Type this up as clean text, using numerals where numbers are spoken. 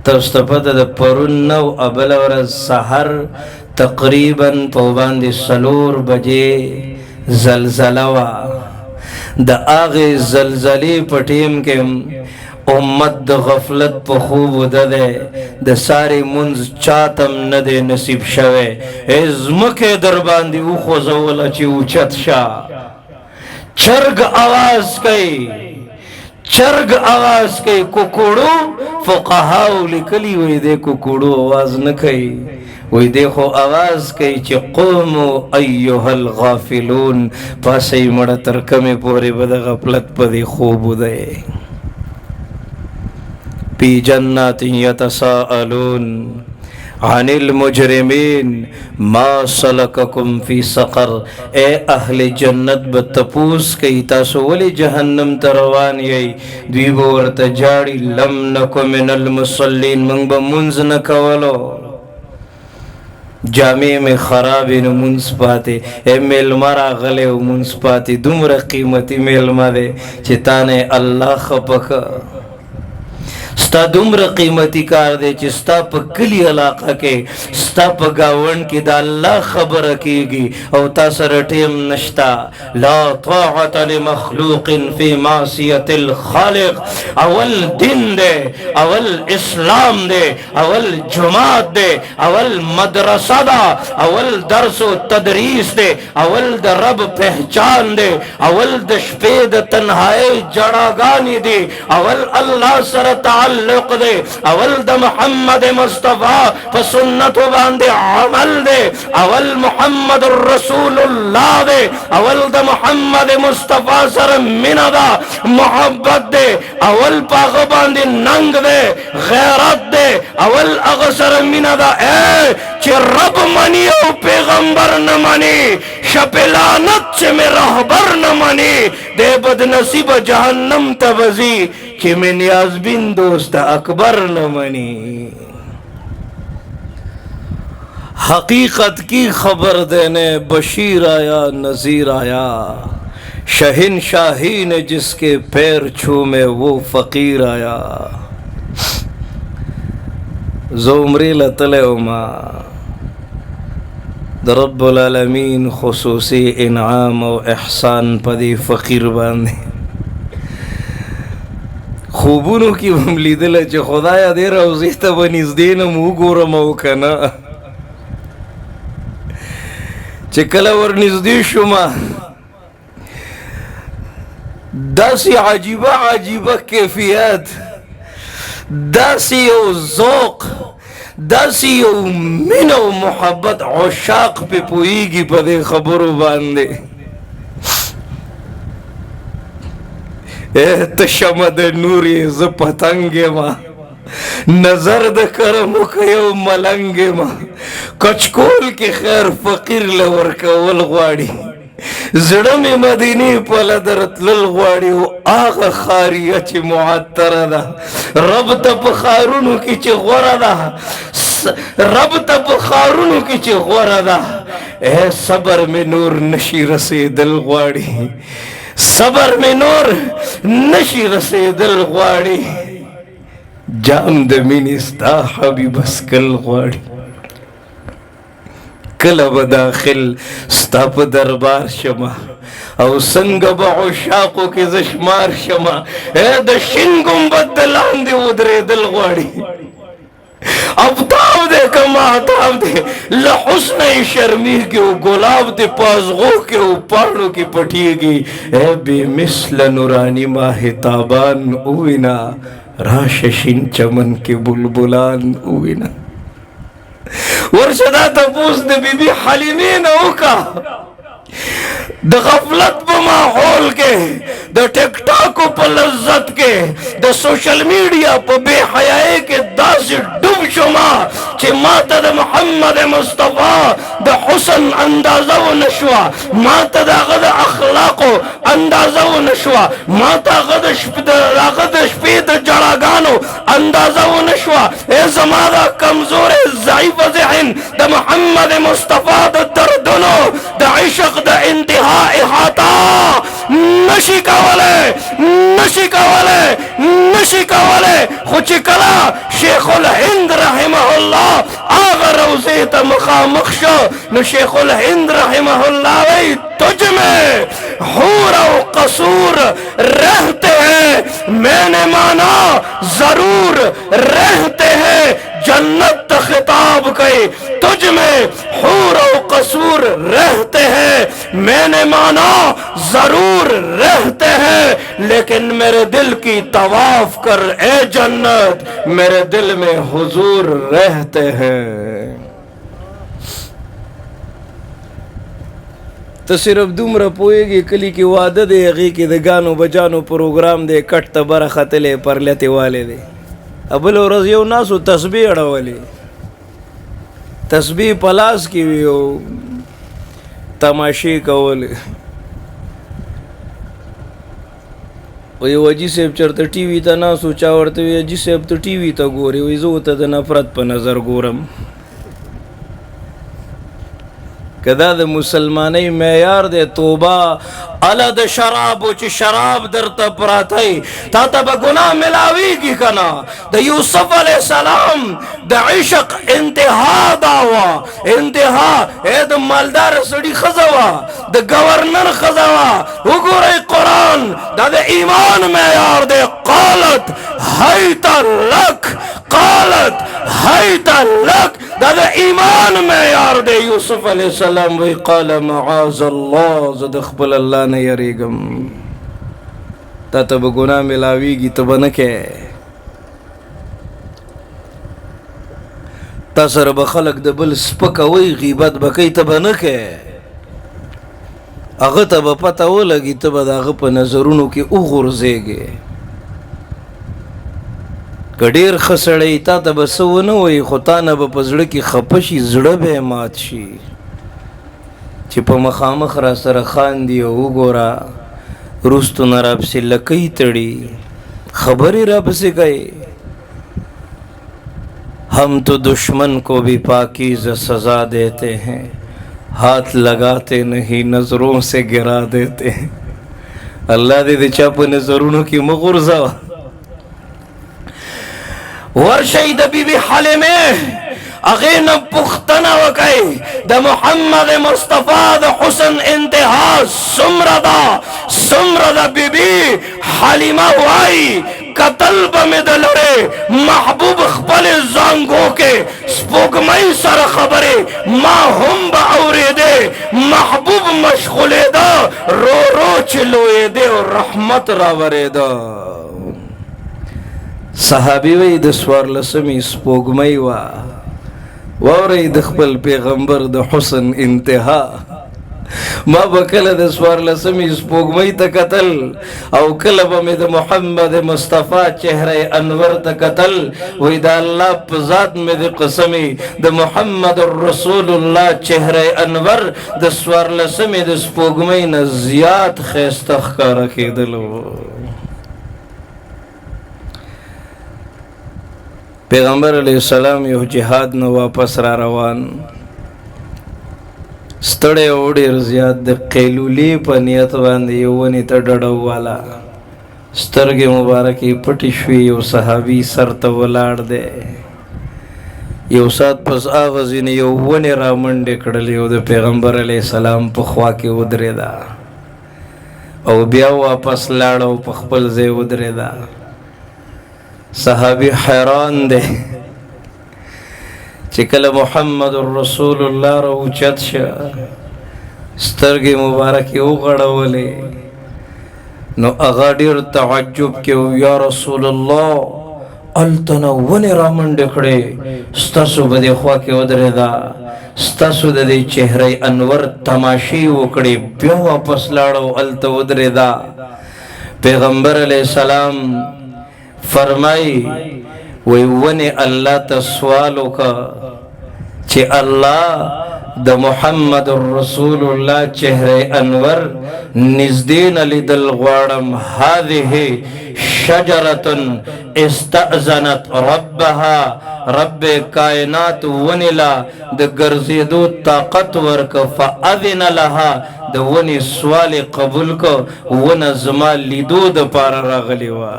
تاسو ته پته ده پرون نو بله ورځ سحر تقریبا په باندې 4 بجې زلزله وه. د هغې زلزلې په ټیم کې امت د غفلت په خوب وده دی، د سارې مونځ چاتم نه دی نصیب شوی. ځمکې در باندې وخوځوله چې اوچت شه. چرګ اواز کوي، چرګ اواز کوي. کوکوړو فقهاو لیکلي وی دی کوکوړو اواز نه کوي، وی دی خو اواز کوي چې قومو ایها الغافلون، پاسئ مړه تر کمې پورې به د غفلت په دې خوب دی. فی جنات یتساءلون عن المجرمین ما سلککم فی سقر. اے اہل جنت به تپوس کوي تاسو ولې جهنم ته روان یئ؟ دوی به ورته جاړي لم نکو من المصلین، موږ به مونځ نه کولو، جامې مې خرابې نو مونځ پاتې. اے میلمه راغلی و مونځ پاتې. دومره قیمتي میلمه دی چې تا نه الله خفه که. ستا دومره قیمتي کار دی چې ستا په کلي علاقه کې، ستا په ګاونډ کې د الله خبره کېږي او تا سره ټیم نشته. لا طاعة لمخلوق فی معصیة الخالق. اول دین دی، اول اسلام دی، اول جماعت دی، اول مدرسه ده، اول درس و تدریس دی، اول د رب پہچان دی، اول د شپې د تنهایی جړاګانې دی، اول الله سره تعلق دے، اول د محمد مصطفیٰ په سنت باندې عمل دے، اول محمد رسول اللہ دے، اول د محمد مصطفیٰ سره مینه ده، محبت دے، اول پاغه باندې ننګ دے، غیرت دے، اول هغه سره مینه ده. چې رب منی او پیغمبر نه منی، شپلانت چې مې رهبر نه منی، دے بد نصیب جہنم ته وځي کہ میں نیازبین دوست اکبر نہ منی. حقیقت کی خبر دینے بشیر آیا نذیر آیا، شہن شاہی نے جس کے پیر چھومے وہ فقیر آیا. زومری لطلع ما در رب العالمین خصوصی انعام و احسان پدی فقیر باندے. خوبونو کې هم لیدله چې خدایا دې روضې ته به نږدې نه م وګورم او که نه. چې کله ور نږدې شومه داسې عجیبه عجیبه کیفیت، داسې یو ذوق، داسې یو مینه او محبت، عشاق پې پوهېږي په دې خبرو باندې. تشمع د نور یې زه پتنګ یمه، نظر د کرمو که یو ملنګ یمه. کچکول کې خیر فقیر له ورکول غواړي، زړه مې مدینې پله درتلل غواړي. او هغه خاریه چې معطره ده، رب ته په ښارونو کې چې غوره ده، رب ته په ښارونو کې چې غوره ده. صبر مې نور نشي رسېدل غواړي، صبر میں نور نشی رسیدل غواړي. جام د مینې ستا حبیب اسکل غواړي. کله به داخل ستا په دربار شمه او څنګه به عشاقو کې زه شمار شمه. د شین ګمبد د لاندې ودرېدل غواړي. ابتاب دے کماتاب دے لحسن شرمی کے گلاب دے پازغو کے پاڑو کی پٹی گئی. اے بے مثل نورانی ماہ تابان اوینا، راششین چمن کے بلبلان اوینا. ورشدہ تپوس دے بی بی حلیمین اوکا د غفلت په ماحول کې، د ټیک ټاکو په لذت کې، د سوشل میډیا په بے حیايۍ کې داسې ډوب شوما چې ما ته د محمد مصطفیٰ د حسن اندازه ونشوه، ما ته د هغه د اخلاقو اندازه ونشوه، ما ته هغه د شپې د جړاګانو اندازه ونشوه. ای زما دا کمزورې ضعیف ذہن دا محمد مصطفیٰ دا دردنو دا عشق دا انتہا احاطہ نشی کولے خوچ کلا شیخ الہند رحمہ اللہ آغا روزے تا مخامخ شو نو شیخ الہند رحمہ اللہ وی تجھ میں حور و قصور رہتے ہیں میں نے مانا ضرور رہتے ہیں جنت خطاب کئی تجھ میں حور و قصور رہتے ہیں میں نے مانا ضرور رہتے ہیں لیکن میرے دل کی طواف کر اے جنت میرے دل میں حضور رہتے ہیں تو صرف دومره پوهیږي کلی کې واده دی هغې کې د ګانو بجانو پروګرام دی کټ ته بره ختلی پرلتې والی دی بله ورځ یو ناسو تسبیح اړولې تسبیح په لاس کې وي او تماشې کولې وی حاجي صاحب چېرته ټي وي ته ناست و چا ورته وي حاجي صاحب ته ټي وي ته ګورې وایي زه ورته د نفرت په نظر ګورم کدا د مسلمانی معیار دے توبہ علا د شرابو چی شراب در تا پراتی تا تا با گناہ ملاوی کی کنا دا یوسف علیہ السلام دا عشق انتہا داوا انتہا اے دا مالدار سڑی خزوا دا گورنر خزوا اگو رئی قرآن دا دا ایمان معیار دے قالت حیتا لک قالت حیتا لک دا دا ایمان معیار دے یوسف علیہ السلام وی قال معاذ اللہ زد خبل اللہ نے یریگم تا تب گناہ ملاویگی تب نکے تا سر بخلق دبل سپکوی غیبت بکی تب نکے اغا تب پتا ہو لگی تب دا اغا پا نظرونو کی اغرزے گے کډیر خسړی تا ته به څه ونه وایي خو تا نه به په زړه کې خفه شي زړه به یې مات شي چې په مخامخ را سره خاندي او وګوره وروستو نه راپسې لکۍ تړي خبرې راپسې کوي ہم تو دشمن کو بھی پاکیزہ سزا دیتے ہیں ہاتھ لگاتے نہیں نظروں سے گرا دیتے ہیں اللہ دې د چا په نظرونو کې مه غورځوه ورشی دا بی بی حلیمه اغین پختنا وکی دا محمد مصطفیٰ دا حسن انتہا سمرہ دا بی بی حلیمہ وائی قتل بمد لڑے محبوب خپل زانگو کے سپوگمائی سر خبرے ما ہم با اوری دے محبوب مشغولے دا رو رو چلوئے دے اور رحمت راورے دا صحابی وی د سوارلسمی سپوږمۍ وا واورئ د خپل پیغمبر د حسن انتہا ما به کله د سوارلسمی سپوږمۍ ته کتل او کله به مې د محمد مصطفیٰ چهره انور ته کتل وی د الله په ذات مې د قسمی د محمد رسول الله چهره انور د سوارلسمی د سپوږمۍ نه زیات ښایسته ښکاره کېدلو پیغمبر علیہ السلام یو جہاد نو واپس را روان ستړی او ډېر زیات د قیلولې په نیت باندې یو ونې ته ډډه والا سترګې مبارکې پټې شوې یو صحابي سر ته ولاړ دی یو ساعت پس هغه ځینې یو ونې را منډې کړلې او د پیغمبر علیہ السلام په خوا کې ودرېده او بیا واپس لاړ او په خپل ځای ودرېده صحابی حیران دے چکل محمد رسول اللہ رو اوچت شا سترگی مبارکی اغڑولی نو اغا ډیر تعجب کیو یا رسول اللہ التنا ونی رامن ڈکڑے ستاسو بدی خوا کی ودر دا ستاسو دی چہرے انور تماشی وکڑی بیا واپس لاڑو التا ودر دا پیغمبر علیہ السلام فرمائی وی ونی اللہ تا سوالو کا چی اللہ د محمد رسول الله چهره انور نزدین لیدل غواړم هذه شجرة استأذنت ربها رب کائنات ونلا د ګرځېدو طاقت ورک فاذن لها د ونی سوال قبول کو ون زما لیدو د پار راغلی وا